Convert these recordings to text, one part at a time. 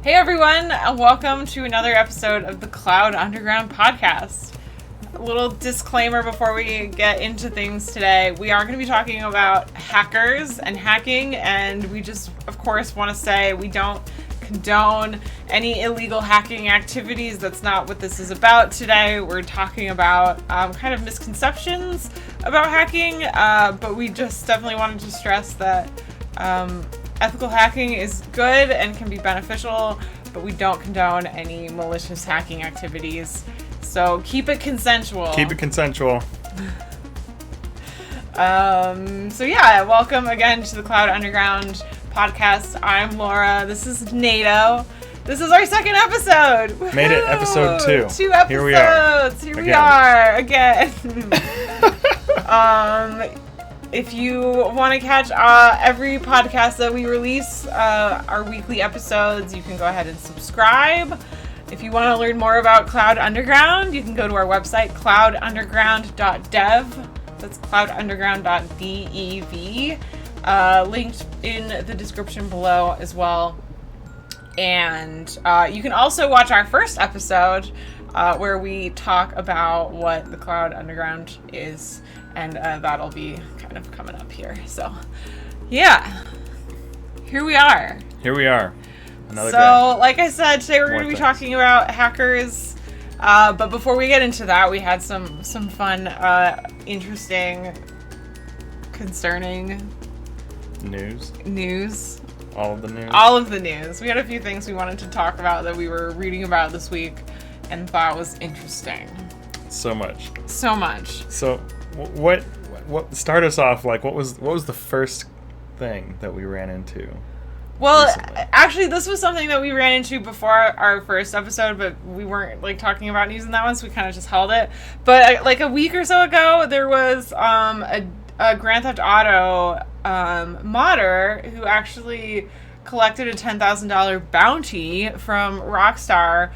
Hey everyone, and welcome to another episode of the Cloud Underground podcast. A little disclaimer before we get into things today. We are going to be talking about hackers and hacking, and we just, of course, want to say we don't condone any illegal hacking activities. That's not what this is about today. We're talking about kind of misconceptions about hacking, but we just definitely wanted to stress that ethical hacking is good and can be beneficial, but we don't condone any malicious hacking activities. So keep it consensual. Keep it consensual. Welcome again to the Cloud Underground podcast. I'm Laura. This is NATO. This is our second episode. Woo-hoo! Made it, episode 2. 2 episodes. Here we are again. If you want to catch every podcast that we release, our weekly episodes, you can go ahead and subscribe. If you want to learn more about Cloud Underground, you can go to our website, cloudunderground.dev. That's cloudunderground.dev. Linked in the description below as well. And you can also watch our first episode where we talk about what the Cloud Underground is. And that'll be kind of coming up here. So, yeah. Here we are. Another day. Like I said, today we're going to be talking about hackers. But before we get into that, we had some fun, interesting, concerning news. All of the news. We had a few things we wanted to talk about that we were reading about this week and thought was interesting. So much. So, what start us off, like, what was the first thing that we ran into? Well, recently? Actually, this was something that we ran into before our first episode, but we weren't, like, talking about news in that one, so we kind of just held it. But, like, a week or so ago, there was a Grand Theft Auto modder who actually collected a $10,000 bounty from Rockstar.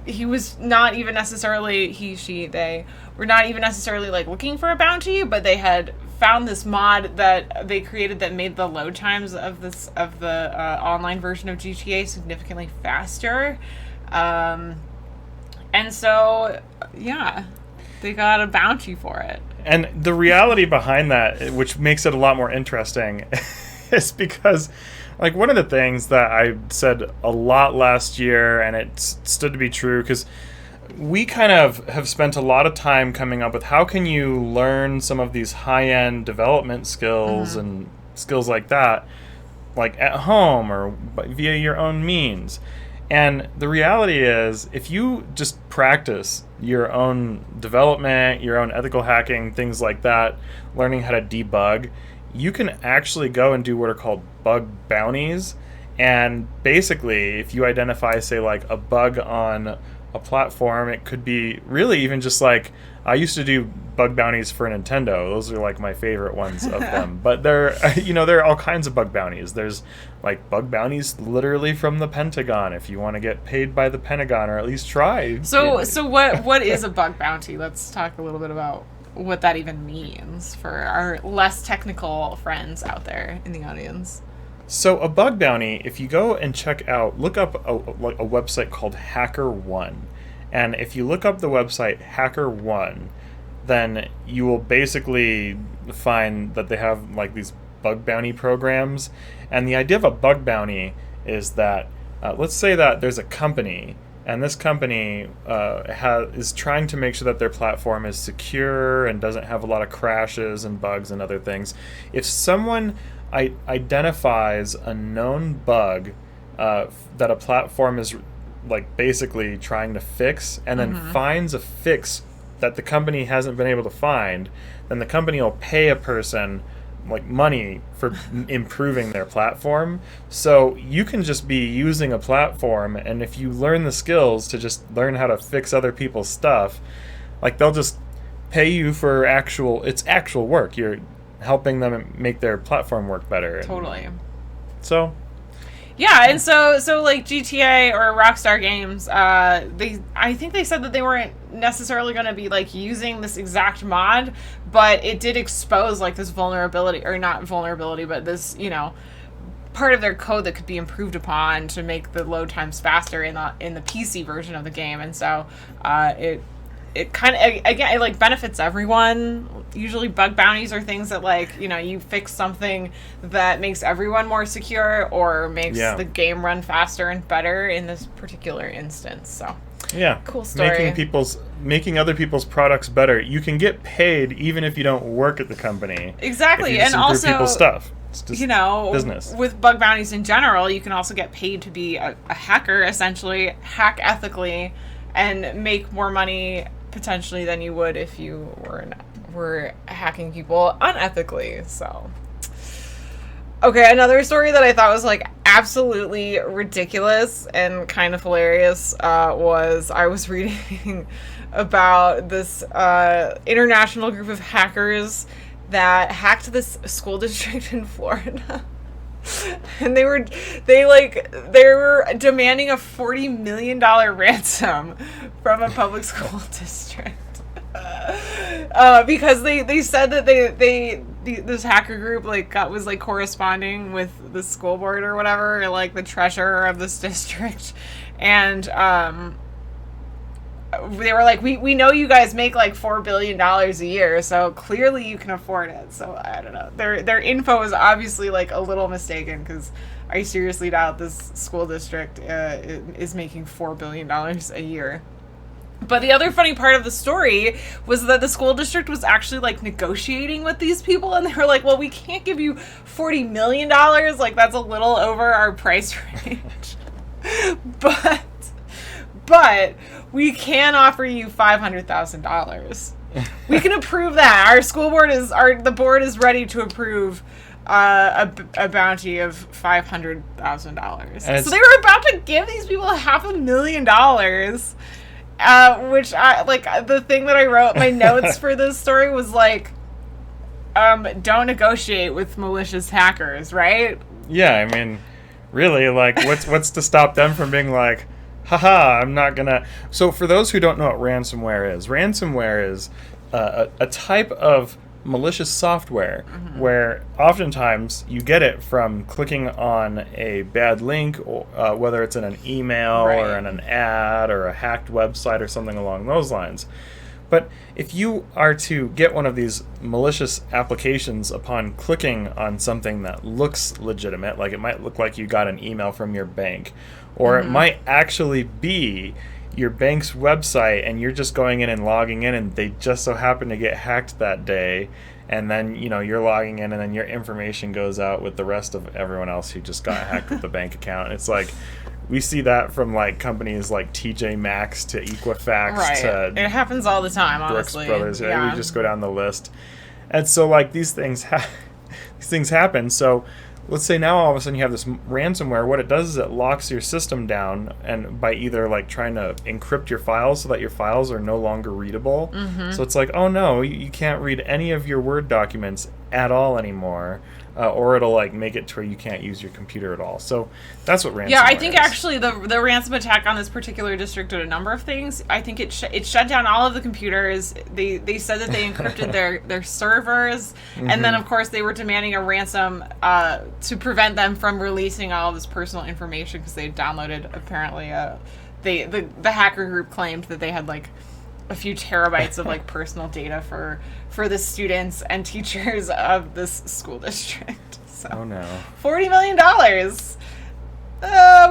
He was not even necessarily, they were not even necessarily, like, looking for a bounty, but they had found this mod that they created that made the load times of the online version of GTA significantly faster. And so, yeah, they got a bounty for it. And the reality behind that, which makes it a lot more interesting, is because, like, one of the things that I said a lot last year, and it stood to be true, because we kind of have spent a lot of time coming up with how can you learn some of these high-end development skills and skills like that, like at home or via your own means. And the reality is, if you just practice your own development, your own ethical hacking, things like that, learning how to debug, you can actually go and do what are called bug bounties. And basically, if you identify, say, like a bug on a platform, it could be really even just like, I used to do bug bounties for Nintendo. Those are like my favorite ones of them. But there are all kinds of bug bounties. There's like bug bounties literally from the Pentagon if you want to get paid by the Pentagon, or at least try. So what is a bug bounty? Let's talk a little bit about what that even means for our less technical friends out there in the audience. So a bug bounty, if you go and look up a website called Hacker One, and if you look up the website Hacker One, then you will basically find that they have like these bug bounty programs. And the idea of a bug bounty is that let's say that there's a company, and this company is trying to make sure that their platform is secure and doesn't have a lot of crashes and bugs and other things. If someone identifies a known bug that a platform is like basically trying to fix, and then finds a fix that the company hasn't been able to find, then the company will pay a person like money for improving their platform. So you can just be using a platform, and if you learn the skills to just learn how to fix other people's stuff, like they'll just pay you for actual work. You're helping them make their platform work better. Totally. So yeah, and so like GTA or Rockstar games, I think they said that they weren't necessarily going to be like using this exact mod, but it did expose like this vulnerability, or not vulnerability, but this, part of their code that could be improved upon to make the load times faster in the PC version of the game. And so it kind of, again, it like benefits everyone. Usually bug bounties are things that, like, you know, you fix something that makes everyone more secure or makes the game run faster and better in this particular instance. So yeah, cool story. Making other people's products better. You can get paid even if you don't work at the company. Exactly. If you just and improve also people's stuff. It's just, you know, business. With bug bounties in general, you can also get paid to be a hacker, essentially, hack ethically, and make more money potentially than you would if you were hacking people unethically. So, okay, another story that I thought was like absolutely ridiculous and kind of hilarious was I was reading about this international group of hackers that hacked this school district in Florida. And they were demanding a $40 million ransom from a public school district because they said that this hacker group was corresponding with the school board or whatever, or like the treasurer of this district, and they were like, we know you guys make like $4 billion a year, so clearly you can afford it. So I don't know. Their info is obviously like a little mistaken, because I seriously doubt this school district is making $4 billion a year. But the other funny part of the story was that the school district was actually like negotiating with these people, and they were like, well, we can't give you $40 million. Like, that's a little over our price range. But we can offer you $500,000. We can approve that. The board is ready to approve a bounty of $500,000. So they were about to give these people $500,000, which the thing that I wrote my notes for this story was like, don't negotiate with malicious hackers, right? Yeah, I mean, really, like, what's to stop them from being like, haha, I'm not gonna... So for those who don't know what ransomware is a type of malicious software where oftentimes you get it from clicking on a bad link, or, whether it's in an email or in an ad or a hacked website or something along those lines. But if you are to get one of these malicious applications upon clicking on something that looks legitimate, like it might look like you got an email from your bank, or it might actually be your bank's website and you're just going in and logging in and they just so happen to get hacked that day, and then, you know, you're logging in and then your information goes out with the rest of everyone else who just got hacked with the bank account. It's like, we see that from like companies like TJ Maxx to Equifax to it happens all the time, honestly. Brooks Brothers. Yeah. We just go down the list, and so like these things happen. So let's say now all of a sudden you have this ransomware. What it does is it locks your system down, and by either like trying to encrypt your files so that your files are no longer readable. So it's like, oh no, you can't read any of your Word documents at all anymore. Or it'll like make it to where you can't use your computer at all. So that's what ransomware is. Yeah, I think actually the ransom attack on this particular district did a number of things. I think it shut down all of the computers. They said that they encrypted their servers, and then of course they were demanding a ransom to prevent them from releasing all of this personal information, because they downloaded, apparently the hacker group claimed that they had like a few terabytes of like personal data for the students and teachers of this school district. So, oh no, $40 million.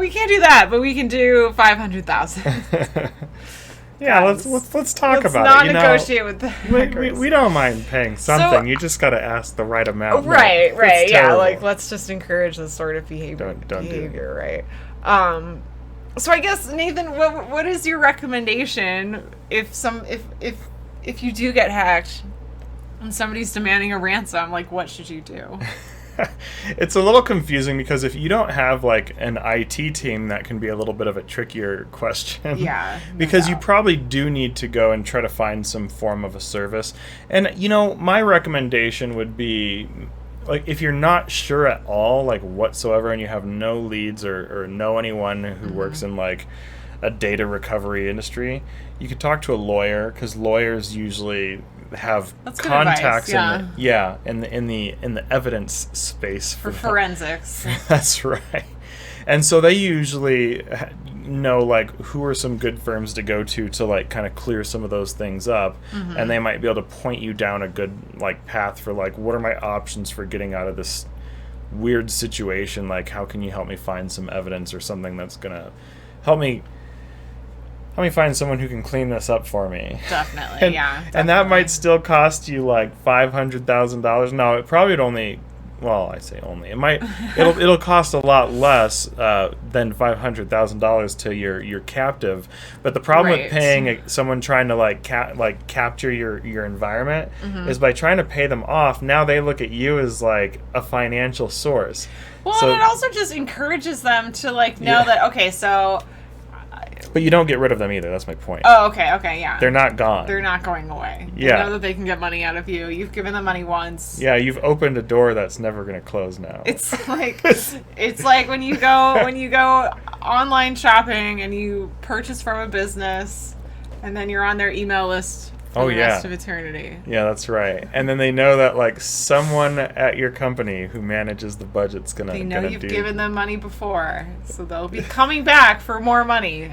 We can't do that, but we can do $500,000. Yeah, let's talk about it. Let's not negotiate with the hackers. We don't mind paying something. So, you just got to ask the right amount. Right. Yeah, like, let's just encourage this sort of behavior. Don't do it. Right. So I guess, Nathan, what is your recommendation if you do get hacked and somebody's demanding a ransom? Like, what should you do? It's a little confusing, because if you don't have like an IT team, that can be a little bit of a trickier question. Yeah. Because you probably do need to go and try to find some form of a service. And, you know, my recommendation would be, like, if you're not sure at all, like, whatsoever, and you have no leads or know anyone who works in, like, a data recovery industry, you could talk to a lawyer, because lawyers usually, have That's good contacts advice, in the evidence space for forensics. That's right. And so they usually know like who are some good firms to go to like kind of clear some of those things up, and they might be able to point you down a good like path for like what are my options for getting out of this weird situation, like how can you help me find some evidence or something that's gonna help me find someone who can clean this up for me. Definitely. And that might still cost you like $500,000. No, it probably would only, well, I say only. It'll cost a lot less than $500,000 to your captive. But the problem with paying someone trying to capture your environment is by trying to pay them off. Now they look at you as like a financial source. Well, and it also just encourages them to know that okay, so. But you don't get rid of them either. That's my point. Oh, okay, yeah. They're not gone. They're not going away. Yeah. They know that they can get money out of you. You've given them money once. Yeah, you've opened a door that's never going to close now. It's like when you go online shopping and you purchase from a business, and then you're on their email list for the rest of eternity. Yeah, that's right. And then they know that like someone at your company who manages the budget's gonna. They know you've given them money before, so they'll be coming back for more money.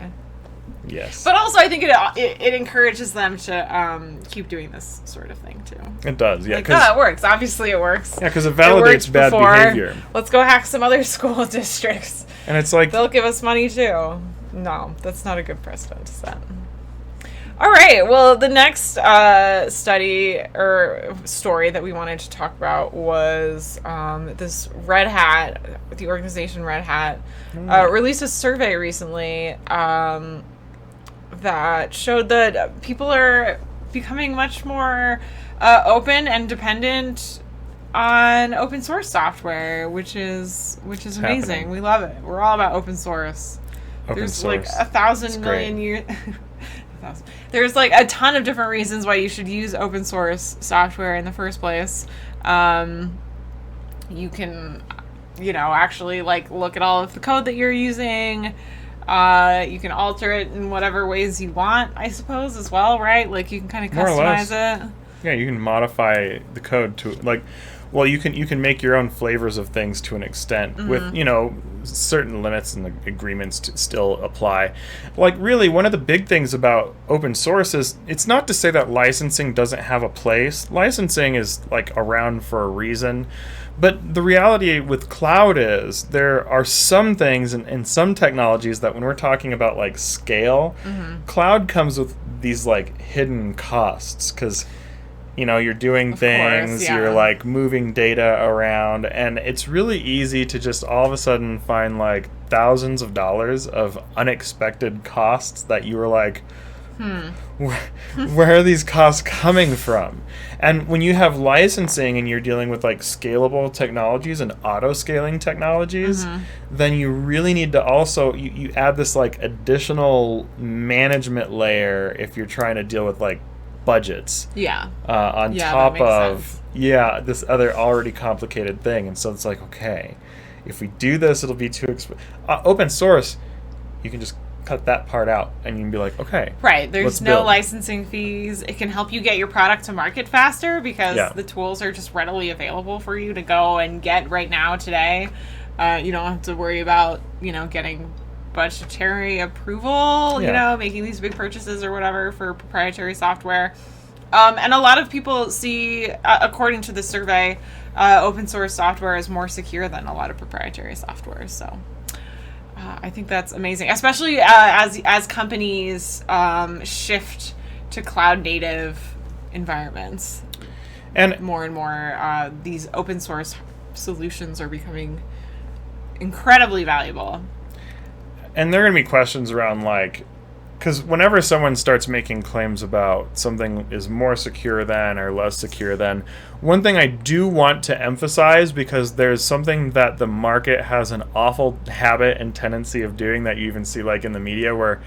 Yes. But also, I think it encourages them to keep doing this sort of thing too. It does, yeah. It works. Obviously, it works. Yeah, because it validates bad behavior. Let's go hack some other school districts. And it's like they'll give us money too. No, that's not a good precedent to set. All right. Well, the next study or story that we wanted to talk about was this Red Hat, the organization Red Hat, released a survey recently that showed that people are becoming much more open and dependent on open source software, which is amazing. Happening. We love it. We're all about open source. There's like 1,000 million years. There's like a ton of different reasons why you should use open source software in the first place. You can, actually like look at all of the code that you're using. You can alter it in whatever ways you want, I suppose, as well, right? Like you can kind of customize it. Yeah, you can modify the code to like. Well, you can make your own flavors of things to an extent with, certain limits and the agreements to still apply. Like, really, one of the big things about open source is it's not to say that licensing doesn't have a place. Licensing is, like, around for a reason. But the reality with cloud is there are some things and some technologies that when we're talking about, like, scale, cloud comes with these, like, hidden costs because... you're doing things, you're like moving data around, and it's really easy to just all of a sudden find like thousands of dollars of unexpected costs that you were like, where are these costs coming from? And when you have licensing and you're dealing with like scalable technologies and auto-scaling technologies, then you really need to also, you add this like additional management layer if you're trying to deal with like budgets on top of this other already complicated thing. And so it's like, okay, if we do this, it'll be too expensive. Open source, you can just cut that part out and you can be like, okay, right, there's no licensing fees. It can help you get your product to market faster because the tools are just readily available for you to go and get right now today. You don't have to worry about getting budgetary approval, making these big purchases or whatever for proprietary software. And a lot of people see, according to the survey, open source software is more secure than a lot of proprietary software. So I think that's amazing, especially as companies shift to cloud native environments. And more, these open source solutions are becoming incredibly valuable. And there are going to be questions around, like, because whenever someone starts making claims about something is more secure than or less secure than, one thing I do want to emphasize, because there's something that the market has an awful habit and tendency of doing that you even see, like, in the media, where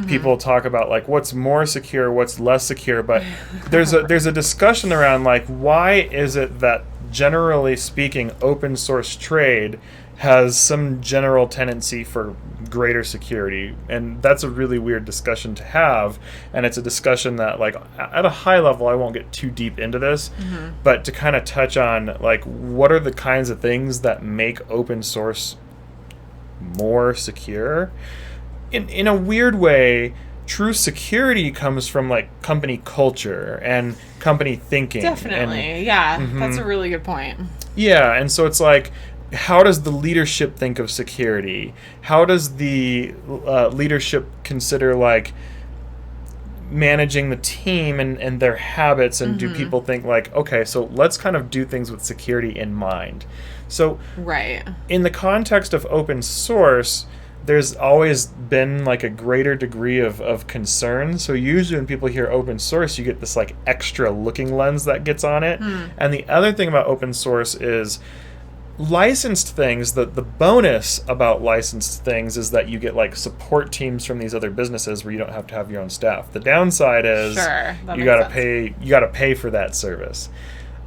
people talk about, like, what's more secure, what's less secure, but there's a discussion around, like, why is it that, generally speaking, open source trade has some general tendency for greater security. And that's a really weird discussion to have, and it's a discussion that, like, at a high level, I won't get too deep into this, but to kind of touch on, like, what are the kinds of things that make open source more secure? In a weird way, true security comes from, like, company culture and company thinking. Definitely, that's a really good point. Yeah, and so it's like, how does the leadership think of security? How does the leadership consider, like, managing the team and their habits, and do people think, like, okay, so let's kind of do things with security in mind? So in the context of open source, there's always been, like, a greater degree of concern. So usually when people hear open source, you get this, like, extra looking lens that gets on it. And the other thing about open source is licensed things. The bonus about licensed things is that you get, like, support teams from these other businesses where you don't have to have your own staff. The downside is you gotta pay for that service.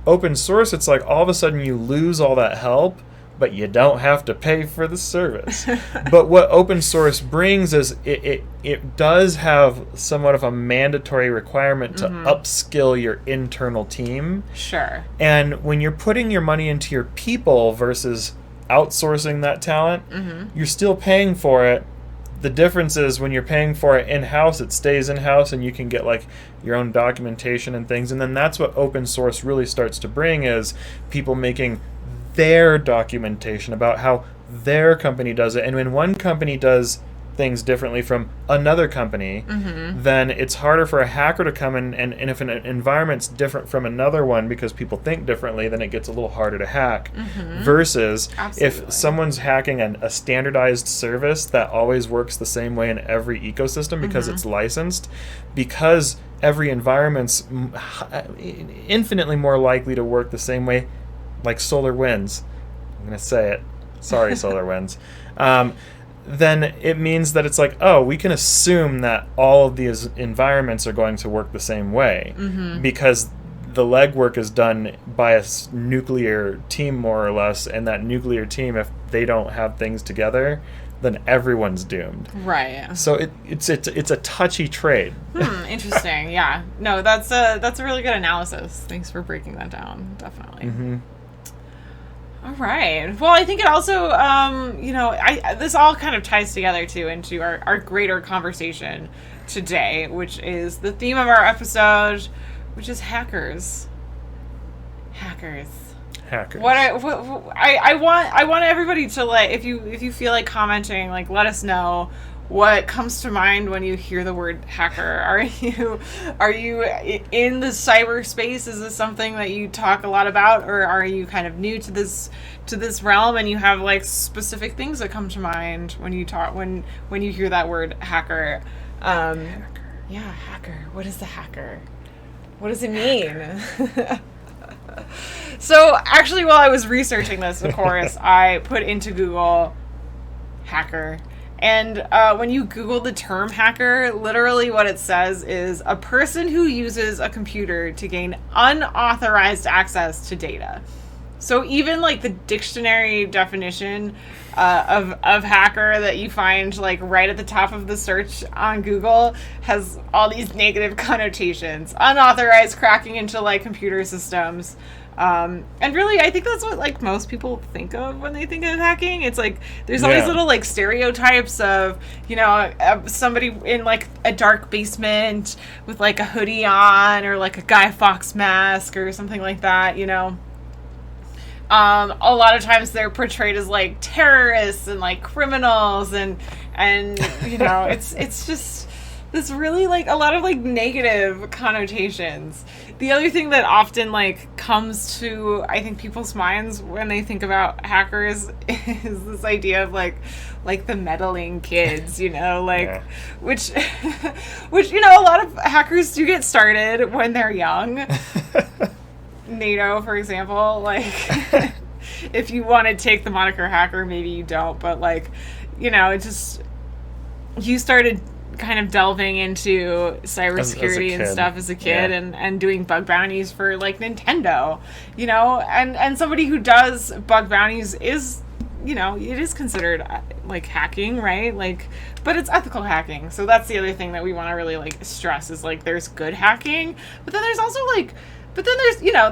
Open source, it's like all of a sudden you lose all that help, but you don't have to pay for the service. But what open source brings is it does have somewhat of a mandatory requirement to upskill your internal team. Sure. And when you're putting your money into your people versus outsourcing that talent, you're still paying for it. The difference is when you're paying for it in-house, it stays in-house, and you can get, like, your own documentation and things. And then that's what open source really starts to bring, is people making their documentation about how their company does it. And when one company does things differently from another company, then it's harder for a hacker to come in, and if an environment's different from another one because people think differently, then it gets a little harder to hack. Versus if someone's hacking a standardized service that always works the same way in every ecosystem because it's licensed, because every environment's infinitely more likely to work the same way, like SolarWinds. I'm going to say it. Sorry, SolarWinds. Then it means that it's like, oh, we can assume that all of these environments are going to work the same way because the legwork is done by a nuclear team, more or less, and that nuclear team, if they don't have things together, then everyone's doomed. Right. So it's a touchy trade. Interesting. Yeah. No, that's a really good analysis. Thanks for breaking that down. Definitely. All right. Well, I think it also, this all kind of ties together, too, into our greater conversation today, which is the theme of our episode, which is hackers. Hackers. What I want everybody to, like, if you feel like commenting, like, let us know what comes to mind when you hear the word hacker. Are you in the cyberspace? Is this something that you talk a lot about, or are you kind of new to this realm and you have, like, specific things that come to mind when you hear that word hacker? Hacker. Yeah, hacker. What is the hacker? What does it mean? So actually, while I was researching this, of course, I put into Google hacker. And when you Google the term hacker, literally what it says is a person who uses a computer to gain unauthorized access to data. So even, like, the dictionary definition of hacker that you find, like, right at the top of the search on Google has all these negative connotations. Unauthorized cracking into, like, computer systems. And really, I think that's what, like, most people think of when they think of hacking. It's like there's always little, like, stereotypes of, somebody in, like, a dark basement with, like, a hoodie on, or, like, a Guy Fawkes mask or something like that. A lot of times they're portrayed as, like, terrorists and, like, criminals, and it's just this really, like, a lot of, like, negative connotations. The other thing that often, like, comes to, I think, people's minds when they think about hackers is this idea of, like the meddling kids, which a lot of hackers do get started when they're young. NATO, for example, like, if you want to take the moniker hacker, maybe you don't, but, like, you started kind of delving into cybersecurity and stuff as a kid, and doing bug bounties for, like, Nintendo, and somebody who does bug bounties is, it is considered like hacking, right? Like, but it's ethical hacking. So that's the other thing that we want to really like stress is like there's good hacking, but then there's also like, but then there's, you know,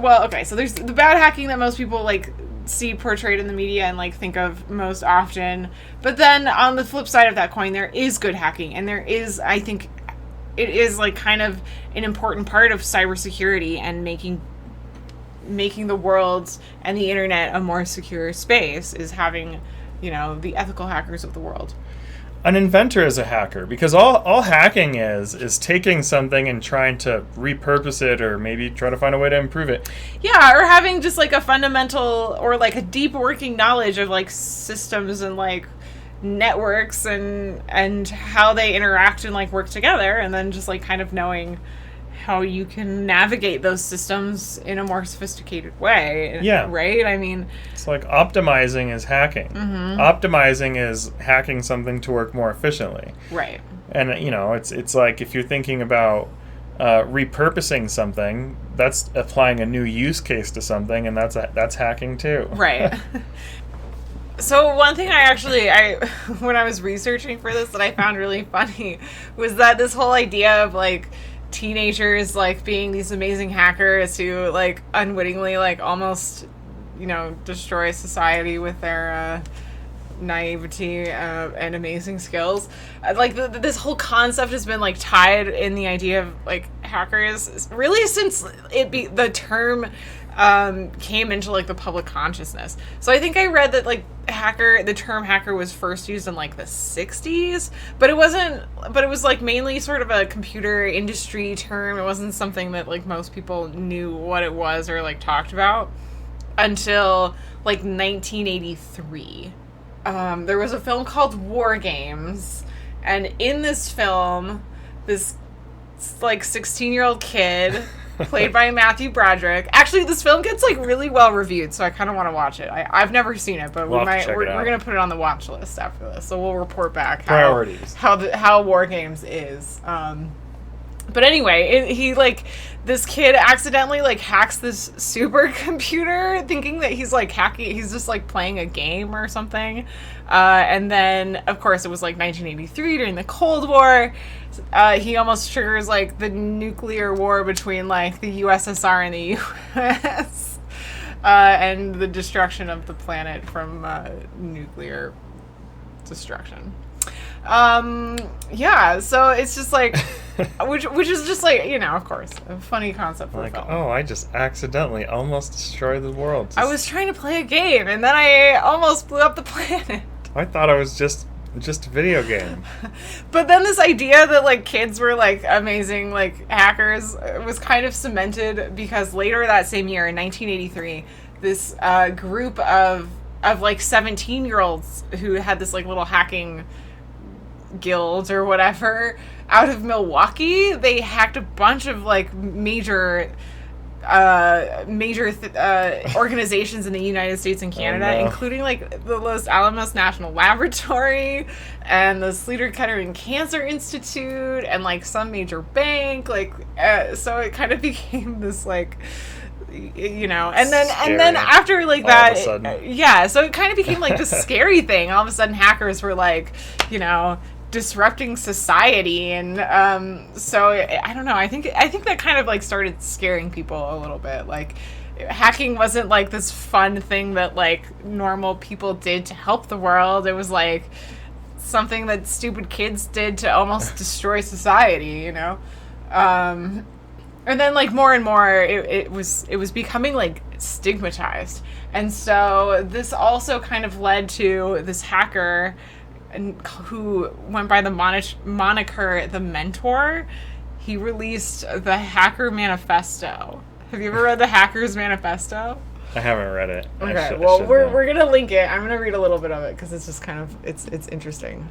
well, okay, so there's the bad hacking that most people like see portrayed in the media and like think of most often. But then on the flip side of that coin, there is good hacking, and there is, I think, it is like kind of an important part of cybersecurity and making the world and the internet a more secure space is having, you know, the ethical hackers of the world. An inventor is a hacker, because all hacking is taking something and trying to repurpose it, or maybe try to find a way to improve it. Yeah, or having just like a fundamental or like a deep working knowledge of like systems and like networks and how they interact and like work together, and then just like kind of knowing how you can navigate those systems in a more sophisticated way. Yeah. Right? I mean, it's like optimizing is hacking. Mm-hmm. Optimizing is hacking something to work more efficiently. Right. And, you know, it's like if you're thinking about repurposing something, that's applying a new use case to something, and that's hacking too. Right. So one thing I when I was researching for this that I found really funny was that this whole idea of like teenagers like being these amazing hackers who like unwittingly like almost, you know, destroy society with their naivety and amazing skills. Like this whole concept has been like tied in the idea of like hackers really since the term came into like the public consciousness. So I think I read that like the term hacker was first used in like the 60s, but it was like mainly sort of a computer industry term. It wasn't something that like most people knew what it was or like talked about until like 1983. There was a film called War Games, and in this film, this like 16-year-old kid played by Matthew Broderick. Actually, this film gets like really well reviewed, so I kind of want to watch it. I've never seen it, but we're going to put it on the watch list after this. So we'll report back how War Games is. But anyway, he like this kid accidentally like hacks this supercomputer, thinking that he's like hacking. He's just like playing a game or something. And then, of course, it was like 1983 during the Cold War. He almost triggers like the nuclear war between like the USSR and the US, and the destruction of the planet from nuclear destruction. Yeah, so it's just like, which is just like, you know, of course, a funny concept for like, a film. Oh, I just accidentally almost destroyed the world. I was trying to play a game, and then I almost blew up the planet. I thought I was just a video game. But then this idea that like kids were like amazing like hackers was kind of cemented because later that same year in 1983, this group of like 17-year-olds who had this like little hacking guild or whatever out of Milwaukee, they hacked a bunch of like major organizations in the United States and Canada, including like the Los Alamos National Laboratory and the Sleater Kettering Cancer Institute and like some major bank, like so it kind of became this like, you know, and then after like that, so it kind of became like this scary thing. All of a sudden hackers were like, you know, disrupting society, and so I don't know, I think that kind of like started scaring people a little bit. Like hacking wasn't like this fun thing that like normal people did to help the world. It was like something that stupid kids did to almost destroy society, you know. And then like more and more it was becoming like stigmatized, and so this also kind of led to this hacker who went by the moniker The Mentor. He released the Hacker Manifesto. Have you ever read the Hacker's Manifesto? I haven't read it. Okay, well, we're gonna link it. I'm gonna read a little bit of it because it's just kind of it's interesting.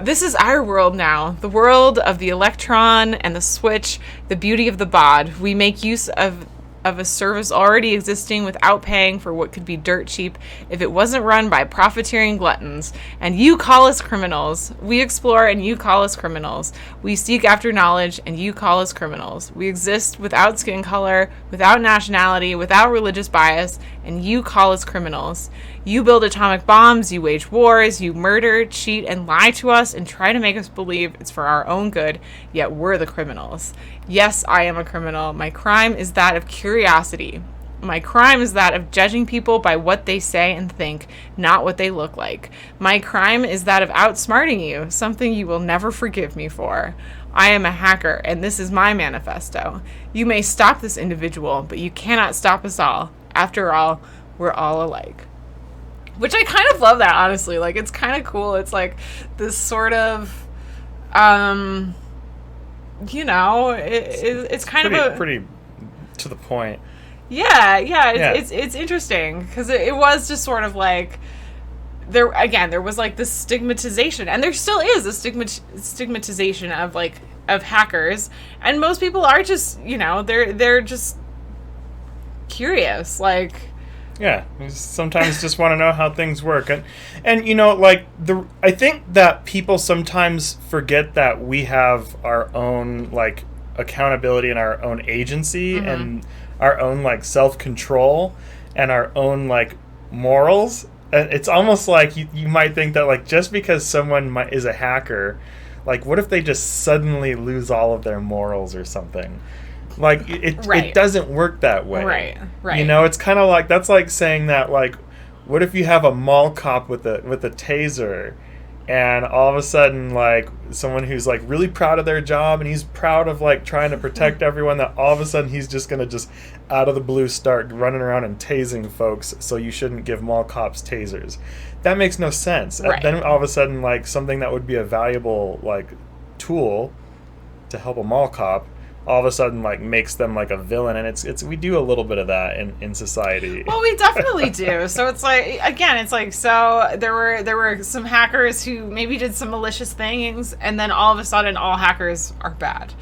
This is our world now, the world of the electron and the switch, the beauty of the bod. We make use of of a service already existing without paying for what could be dirt cheap if it wasn't run by profiteering gluttons. And you call us criminals. We explore and you call us criminals. We seek after knowledge and you call us criminals. We exist without skin color, without nationality, without religious bias, and you call us criminals. You build atomic bombs, you wage wars, you murder, cheat, and lie to us and try to make us believe it's for our own good, yet we're the criminals. Yes, I am a criminal. My crime is that of curiosity. My crime is that of judging people by what they say and think, not what they look like. My crime is that of outsmarting you, something you will never forgive me for. I am a hacker, and this is my manifesto. You may stop this individual, but you cannot stop us all. After all, we're all alike. Which I kind of love that, honestly. Like, it's kind of cool. It's like this sort of, it's kind of pretty to the point. Yeah. It's interesting because it was just sort of like there was like this stigmatization, and there still is a stigmatization of hackers, and most people are just they're just curious, like. Yeah, we sometimes just want to know how things work. And I think that people sometimes forget that we have our own, like, accountability and our own agency and our own, like, self-control and our own, like, morals. And it's almost like you might think that, like, just because someone is a hacker, like, what if they just suddenly lose all of their morals or something? Like, it doesn't work that way. Right. It's kind of like, that's like saying that, like, what if you have a mall cop with a taser, and all of a sudden, like, someone who's, like, really proud of their job, and he's proud of, like, trying to protect everyone, that all of a sudden he's just going to just, out of the blue, start running around and tasing folks, so you shouldn't give mall cops tasers. That makes no sense. Right. Then all of a sudden, like, something that would be a valuable, like, tool to help a mall cop all of a sudden, like, makes them like a villain, and it's we do a little bit of that in society. Well, we definitely do. So it's like, again, so there were some hackers who maybe did some malicious things, and then all of a sudden all hackers are bad.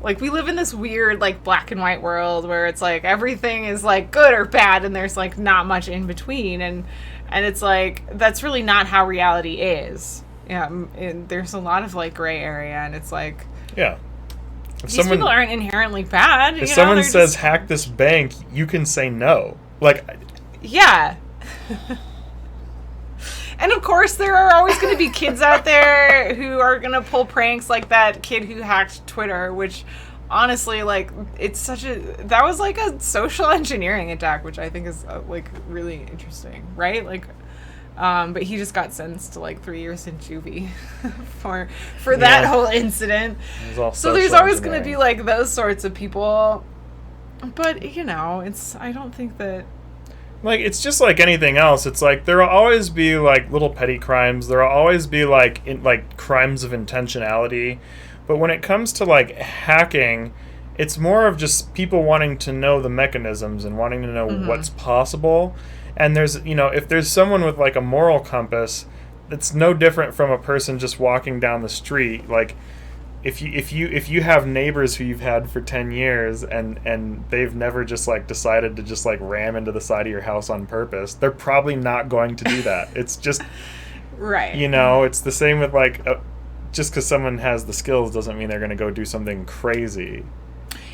Like, we live in this weird, like, black and white world where it's like everything is like good or bad, and there's like not much in between, and it's like that's really not how reality is. Yeah, and there's a lot of, like, gray area, and it's like, yeah. These people aren't inherently bad. If someone says hack this bank, you can say no. Like, yeah. And of course, there are always going to be kids out there who are going to pull pranks like that kid who hacked Twitter, which honestly, like, that was like a social engineering attack, which I think is like really interesting, right? Like, but he just got sentenced to like 3 years in juvie for that whole incident. So there's always going to be like those sorts of people, but I don't think that. Like, it's just like anything else. It's like there will always be like little petty crimes. There will always be like crimes of intentionality. But when it comes to like hacking, it's more of just people wanting to know the mechanisms and wanting to know what's possible. And there's, if there's someone with like a moral compass, it's no different from a person just walking down the street. Like, if you have neighbors who you've had for 10 years and they've never just like decided to just like ram into the side of your house on purpose, they're probably not going to do that. It's just right. It's the same with like just because someone has the skills doesn't mean they're going to go do something crazy.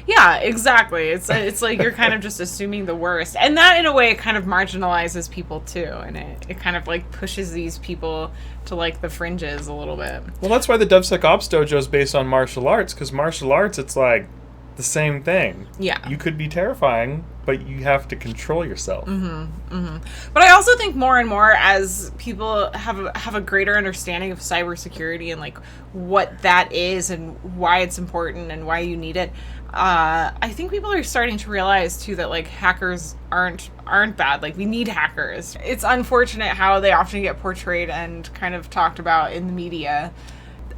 Yeah, exactly. It's like you're kind of just assuming the worst. And that, in a way, kind of marginalizes people, too. And it kind of, like, pushes these people to, like, the fringes a little bit. Well, that's why the DevSecOps Dojo is based on martial arts, because martial arts, it's, like, the same thing. Yeah. You could be terrifying, but you have to control yourself. But I also think more and more as people have a greater understanding of cybersecurity and, like, what that is and why it's important and why you need it, I think people are starting to realize too that like hackers aren't bad. Like, we need hackers. It's unfortunate how they often get portrayed and kind of talked about in the media.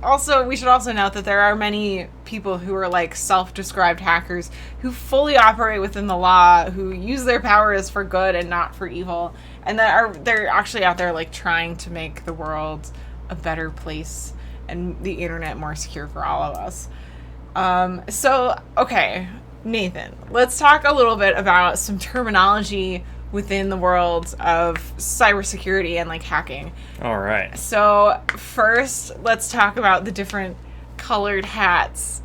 Also, we should also note that there are many people who are like self-described hackers who fully operate within the law, who use their powers for good and not for evil, and they're actually out there like trying to make the world a better place and the internet more secure for all of us. So, okay, Nathan, let's talk a little bit about some terminology within the world of cybersecurity and like hacking. All right. So first, let's talk about the different colored hats.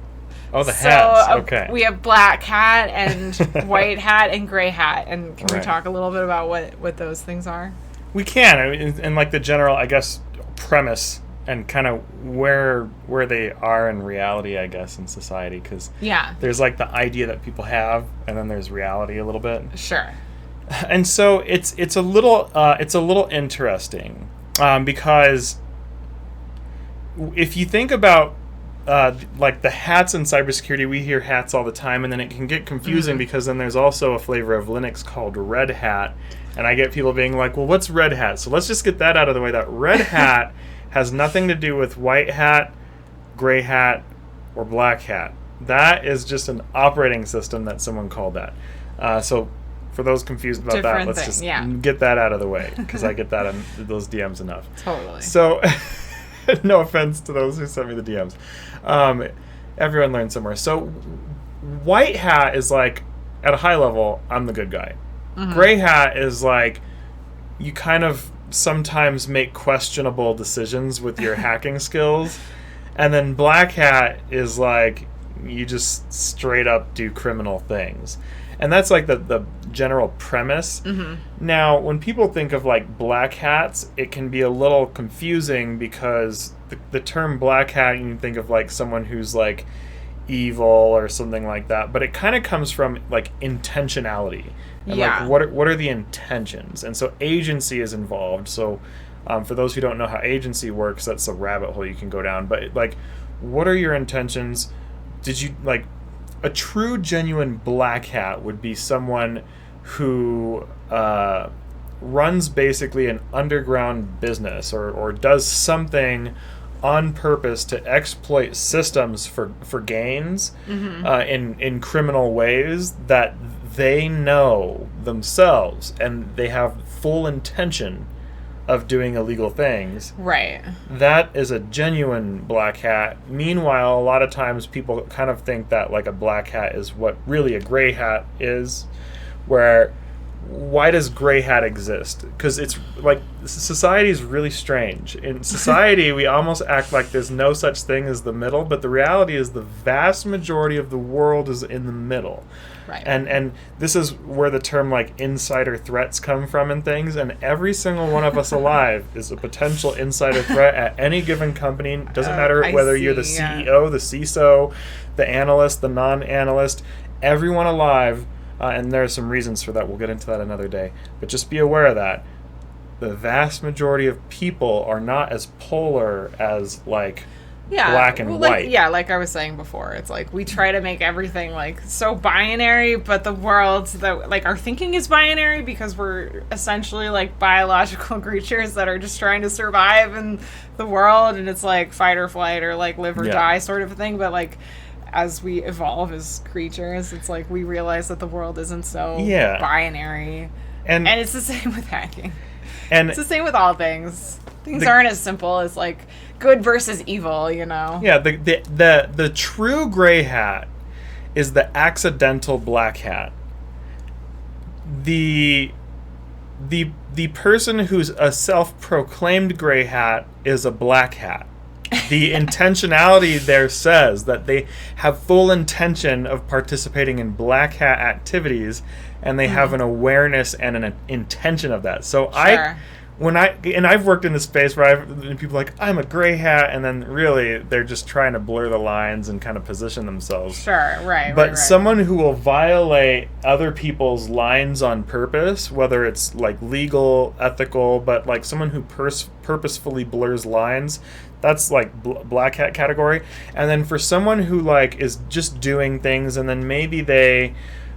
Oh, the hats. So Okay. we have black hat and white hat and gray hat. And can we Right. talk a little bit about what those things are? We can, I mean, and like the general, I guess, premise and kind of where they are in reality, I guess, in society, because Yeah, there's like the idea that people have, and then there's reality a little bit. sure. And so it's a little interesting because if you think about like the hats in cybersecurity, we hear hats all the time, and then it can get confusing because then there's also a flavor of Linux called Red Hat, and I get people being like, well, what's Red Hat? So let's just get that out of the way. That Red Hat has nothing to do with white hat, gray hat, or black hat. That is just an operating system that someone called that. So for those confused about Different that, let's thing, just yeah. get that out of the way, because I get that in those DMs enough. Totally. So, no offense to those who sent me the DMs. Everyone learns somewhere. So, white hat is like, at a high level, I'm the good guy. Gray hat is like, you kind of sometimes make questionable decisions with your hacking skills. And then black hat is like, you just straight up do criminal things. And that's like the general premise. Now, when people think of like black hats, it can be a little confusing because the term black hat, you can think of like someone who's like evil or something like that. But it kind of comes from like intentionality. And Yeah. like what are the intentions? And so agency is involved. So for those who don't know how agency works, that's a rabbit hole you can go down. But like, what are your intentions? Did you like... A true, genuine black hat would be someone who runs basically an underground business or does something on purpose to exploit systems for gains in criminal ways that they know themselves, and they have full intention of doing illegal things. Right. That is a genuine black hat. Meanwhile, a lot of times people kind of think that like a black hat is what really a gray hat is, where why does gray hat exist? Because it's like society is really strange. In society, we almost act like there's no such thing as the middle, but the reality is the vast majority of the world is in the middle. Right. And this is where the term like insider threats come from and things, and every single one of us alive is a potential insider threat at any given company. Doesn't matter whether you're the CEO, the CISO, the analyst, the non-analyst, everyone alive, and there are some reasons for that. We'll get into that another day. But just be aware of that. The vast majority of people are not as polar as like black and white. Like I was saying before, it's like we try to make everything like so binary, but the world that like our thinking is binary because we're essentially like biological creatures that are just trying to survive in the world, and it's like fight or flight or like live or die sort of a thing. But like as we evolve as creatures, it's like we realize that the world isn't so binary, and it's the same with hacking. And it's the same with all things. Things aren't as simple as like good versus evil, you know? Yeah, the true gray hat is the accidental black hat. The person who's a self-proclaimed gray hat is a black hat. The intentionality there says that they have full intention of participating in black hat activities, and they have an awareness and an intention of that. So I've worked in this space where people are like, I'm a gray hat, and then really they're just trying to blur the lines and kind of position themselves. But someone who will violate other people's lines on purpose, whether it's like legal, ethical, but like someone who purposefully blurs lines, that's like black hat category. And then for someone who like is just doing things, and then maybe they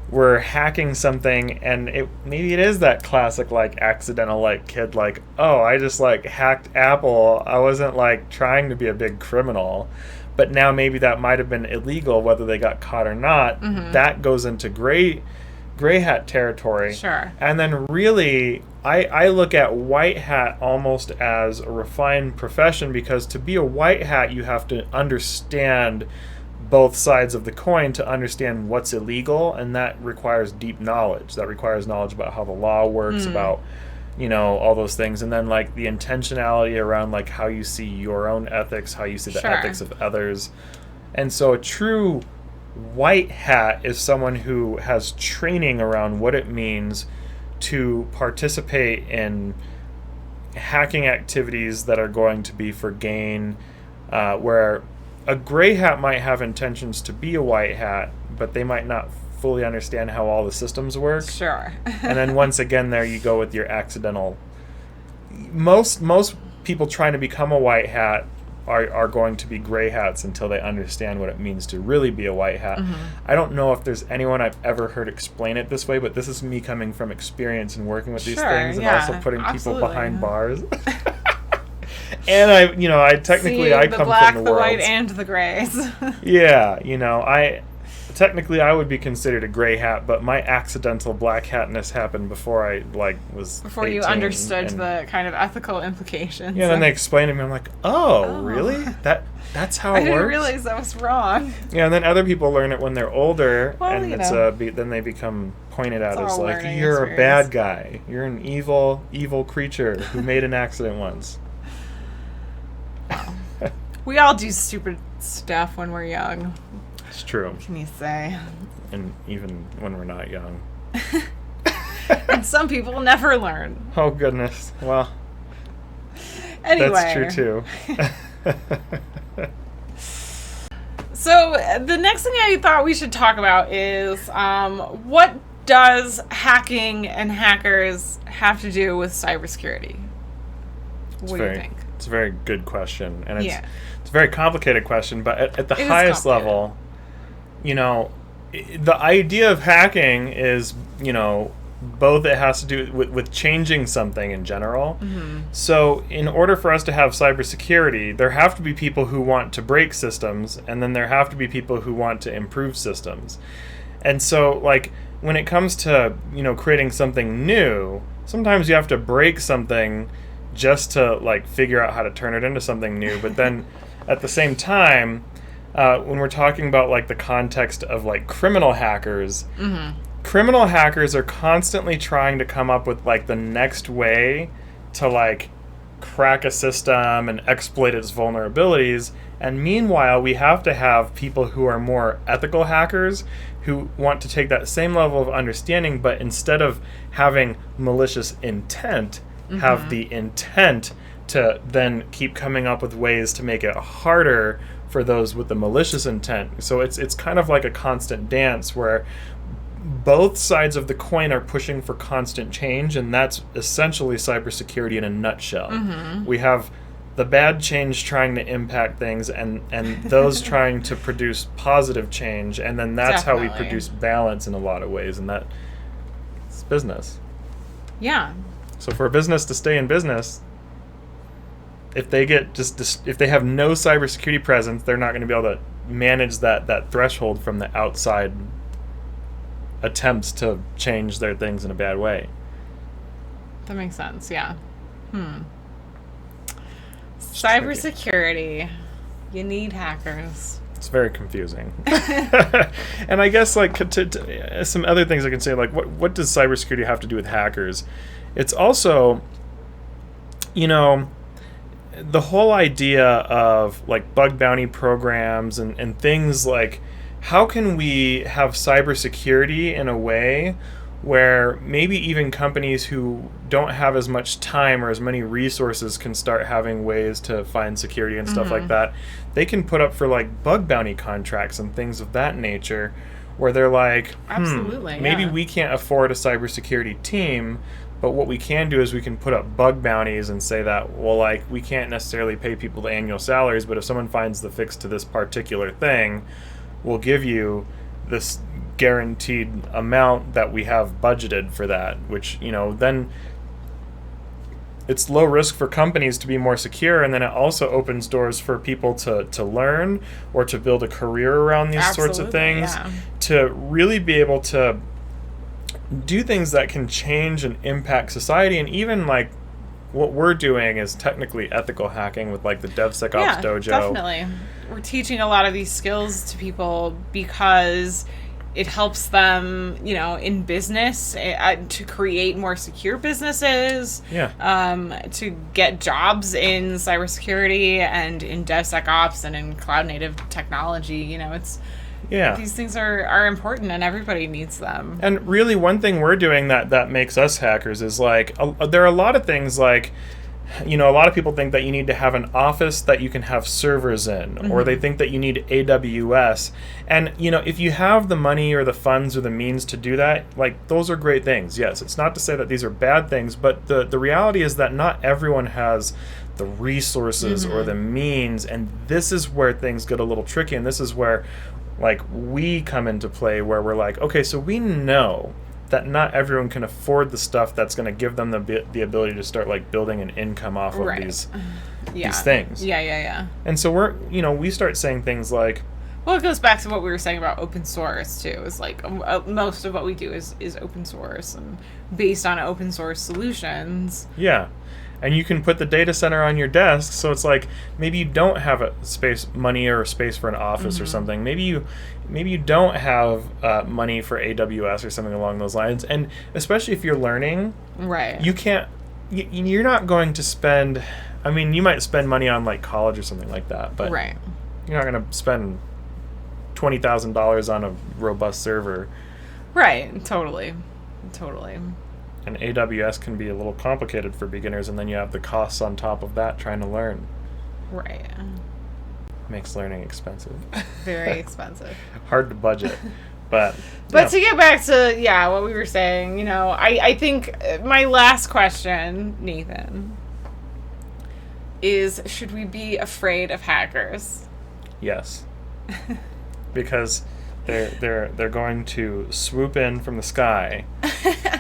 were hacking something, and maybe it is that classic like accidental like kid like, oh, I just like hacked Apple, I wasn't like trying to be a big criminal, but now maybe that might have been illegal whether they got caught or not. That goes into gray hat territory. And then really I look at white hat almost as a refined profession, because to be a white hat you have to understand both sides of the coin to understand what's illegal, and that requires deep knowledge. That requires knowledge about how the law works, about, you know, all those things, and then like the intentionality around like how you see your own ethics, how you see the ethics of others. And so a true white hat is someone who has training around what it means to participate in hacking activities that are going to be for gain, where a gray hat might have intentions to be a white hat, but they might not fully understand how all the systems work. Sure. And then once again, there you go with your accidental. Most people trying to become a white hat are going to be gray hats until they understand what it means to really be a white hat. I don't know if there's anyone I've ever heard explain it this way, but this is me coming from experience and working with these things, and also putting people behind bars. And I technically See, I the come black, from the the world. white, and the grays. Yeah, I would be considered a gray hat, but my accidental black hatness happened before I was before 18, you understood and, the kind of ethical implications. Yeah, and then they explained to me, I'm like, oh. Really? That's how it works? I didn't realize that was wrong. Yeah, and then other people learn it when they're older, well, and it's then they become pointed at as like, you're experience. a bad guy. You're an evil creature who made an accident once. We all do stupid stuff when we're young. It's true. What can you say? And even when we're not young. And some people never learn. Oh, goodness. Well, anyway. That's true, too. So, the next thing I thought we should talk about is what does hacking and hackers have to do with cybersecurity? What do you think? It's a very good question. And it's a very complicated question, but at the highest level, the idea of hacking is, both it has to do with changing something in general. So in order for us to have cybersecurity, there have to be people who want to break systems, and then there have to be people who want to improve systems. And so, like, when it comes to, creating something new, sometimes you have to break something just to, like, figure out how to turn it into something new. But then at the same time, when we're talking about, like, the context of, like, criminal hackers, criminal hackers are constantly trying to come up with, like, the next way to, like, crack a system and exploit its vulnerabilities. And meanwhile, we have to have people who are more ethical hackers who want to take that same level of understanding, but instead of having malicious intent, have the intent to then keep coming up with ways to make it harder for those with the malicious intent. So it's kind of like a constant dance where both sides of the coin are pushing for constant change, and that's essentially cybersecurity in a nutshell. We have the bad change trying to impact things, and those trying to produce positive change, and then that's how we produce balance in a lot of ways, and that's business. Yeah. So for a business to stay in business, if they get if they have no cybersecurity presence, they're not going to be able to manage that threshold from the outside attempts to change their things in a bad way. That makes sense, yeah. Cybersecurity. You need hackers. It's very confusing. And I guess, like, to some other things I can say, like, what does cybersecurity have to do with hackers? It's also, the whole idea of, like, bug bounty programs and things like, how can we have cybersecurity in a way where maybe even companies who don't have as much time or as many resources can start having ways to find security and stuff like that. They can put up for, like, bug bounty contracts and things of that nature where they're like, maybe we can't afford a cybersecurity team, but what we can do is we can put up bug bounties and say that, well, like, we can't necessarily pay people the annual salaries, but if someone finds the fix to this particular thing, we'll give you this guaranteed amount that we have budgeted for that, which, then it's low risk for companies to be more secure, and then it also opens doors for people to learn or to build a career around these sorts of things, to really be able to do things that can change and impact society, and even, like, what we're doing is technically ethical hacking with like the DevSecOps dojo. Definitely. We're teaching a lot of these skills to people because it helps them, in business to create more secure businesses. To get jobs in cybersecurity and in DevSecOps and in cloud native technology. These things are important and everybody needs them. And really, one thing we're doing that makes us hackers is like there are a lot of things like, a lot of people think that you need to have an office that you can have servers in, or they think that you need AWS. And, if you have the money or the funds or the means to do that, like, those are great things. Yes, it's not to say that these are bad things, but the reality is that not everyone has the resources or the means, and this is where things get a little tricky, and this is where, like, we come into play, where we're like, okay, so we know that not everyone can afford the stuff that's going to give them the ability to start like building an income off of these things. Yeah. And so we're, we start saying things like, well, it goes back to what we were saying about open source too. It's like most of what we do is open source and based on open source solutions. Yeah. And you can put the data center on your desk, so it's like maybe you don't have money or space for an office or something. Maybe you don't have money for AWS or something along those lines. And especially if you're learning, right? You're not going to spend. I mean, you might spend money on like college or something like that, but right. You're not going to spend $20,000 on a robust server. Right. Totally. And AWS can be a little complicated for beginners, and then you have the costs on top of that trying to learn. Right. Makes learning expensive. Very expensive. Hard to budget. But to get back to, what we were saying, I think my last question, Nathan, is should we be afraid of hackers? Yes. Because they're going to swoop in from the sky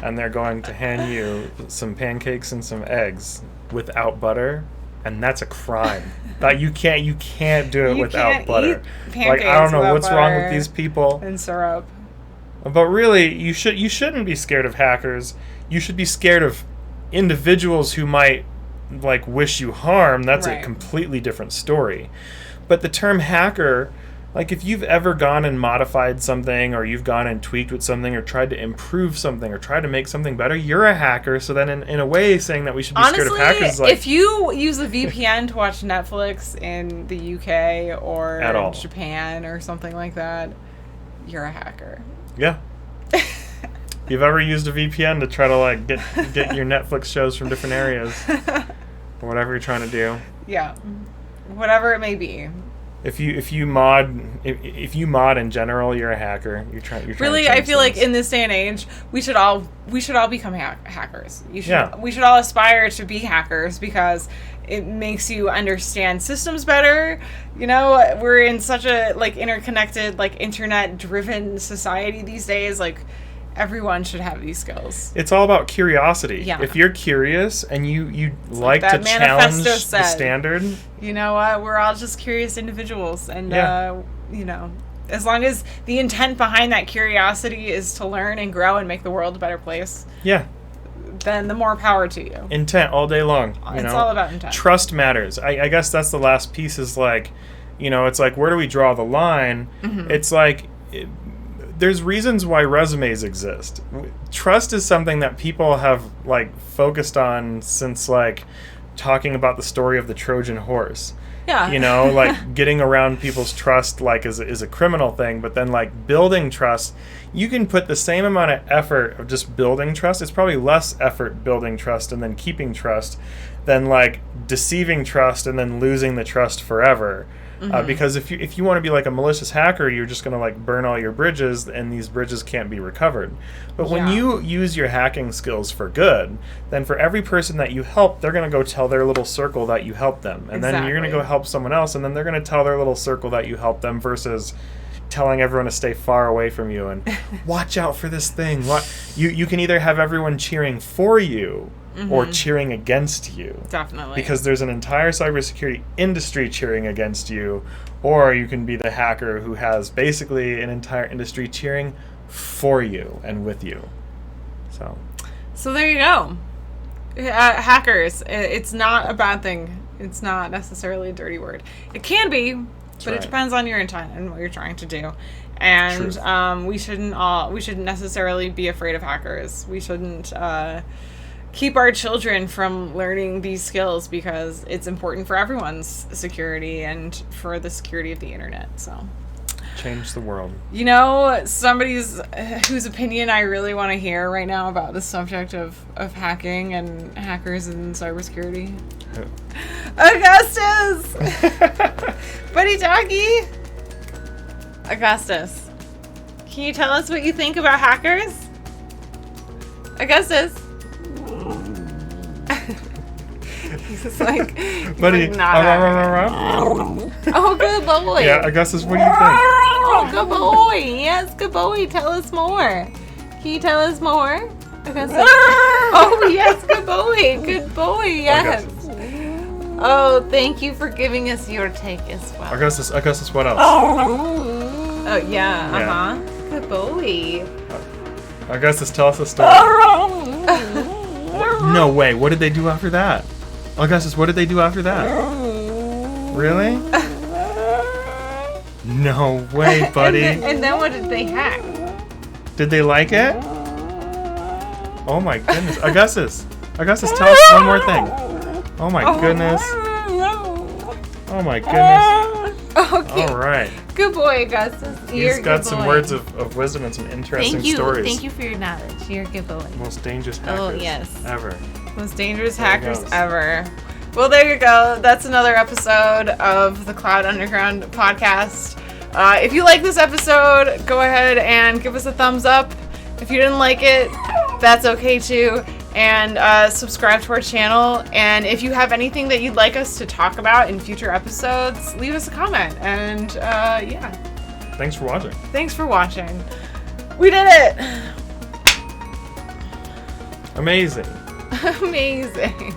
and they're going to hand you some pancakes and some eggs without butter, and that's a crime. That you can't do it without butter. Like, I don't know what's wrong with these people. And syrup. But really, you shouldn't be scared of hackers. You should be scared of individuals who might like wish you harm. That's a completely different story. But the term hacker, like if you've ever gone and modified something, or you've gone and tweaked with something, or tried to improve something, or tried to make something better, you're a hacker. So then in a way, saying that we should be scared of hackers is like... if you use a VPN to watch Netflix in the UK or Japan or something like that, you're a hacker. Yeah. If you've ever used a VPN to try to like get your Netflix shows from different areas, or whatever you're trying to do. Yeah. Whatever it may be. If you mod in general, you're a hacker. You're trying really, to I feel things. like in this day and age, we should all become hackers. We should all aspire to be hackers because it makes you understand systems better. We're in such a like interconnected, like internet-driven society these days. Like everyone should have these skills. It's all about curiosity. Yeah. If you're curious and you like to challenge the standard, you know what? We're all just curious individuals, and as long as the intent behind that curiosity is to learn and grow and make the world a better place. Yeah. Then the more power to you. Intent all day long. It's all about intent. Trust matters. I guess that's the last piece. Is like, it's like, where do we draw the line? Mm-hmm. It's like. There's reasons why resumes exist. Trust is something that people have like focused on since like talking about the story of the Trojan horse. Yeah. Like getting around people's trust like is a criminal thing, but then like building trust, you can put the same amount of effort of just building trust. It's probably less effort building trust and then keeping trust than like deceiving trust and then losing the trust forever. Because if you want to be like a malicious hacker, you're just going to like burn all your bridges, and these bridges can't be recovered. But when you use your hacking skills for good, then for every person that you help, they're going to go tell their little circle that you helped them. And then you're going to go help someone else, and then they're going to tell their little circle that you helped them, versus telling everyone to stay far away from you and watch out for this thing. You can either have everyone cheering for you or cheering against you. Definitely. Because there's an entire cybersecurity industry cheering against you, or you can be the hacker who has basically an entire industry cheering for you and with you. So there you go. Hackers. It's not a bad thing. It's not necessarily a dirty word. It can be, but it depends on your intent and what you're trying to do. And we shouldn't necessarily be afraid of hackers. We shouldn't keep our children from learning these skills because it's important for everyone's security and for the security of the internet. So change the world. You know, somebody's whose opinion I really want to hear right now about the subject of hacking and hackers and cybersecurity. Who? Augustus! Buddy doggy! Augustus, can you tell us what you think about hackers? Augustus? He's just like, buddy. Oh, good boy. Yeah, Augustus, what do you think? Oh, good boy. Yes, good boy. Tell us more. Can you tell us more? Augustus. Oh, yes, good boy. Good boy. Yes. Oh, thank you for giving us your take as well. Augustus, what else? Oh, yeah. Good boy. Augustus, tell us a story. No way. What did they do after that? Augustus, what did they do after that? Really? No way, buddy. And then what did they hack? Did they like it? Oh my goodness. Augustus, tell us one more thing. Oh my goodness. Oh my goodness. Okay. All right. Good boy, Augustus. He's got some words of wisdom and some interesting stories. Thank you for your knowledge. You're a good boy. Most dangerous hackers ever. Most dangerous hackers ever. Well, there you go. That's another episode of the Cloud Underground podcast. If you like this episode, go ahead and give us a thumbs up. If you didn't like it, that's okay too. And subscribe to our channel. And if you have anything that you'd like us to talk about in future episodes, leave us a comment. And yeah. Thanks for watching. Thanks for watching. We did it. Amazing. Amazing.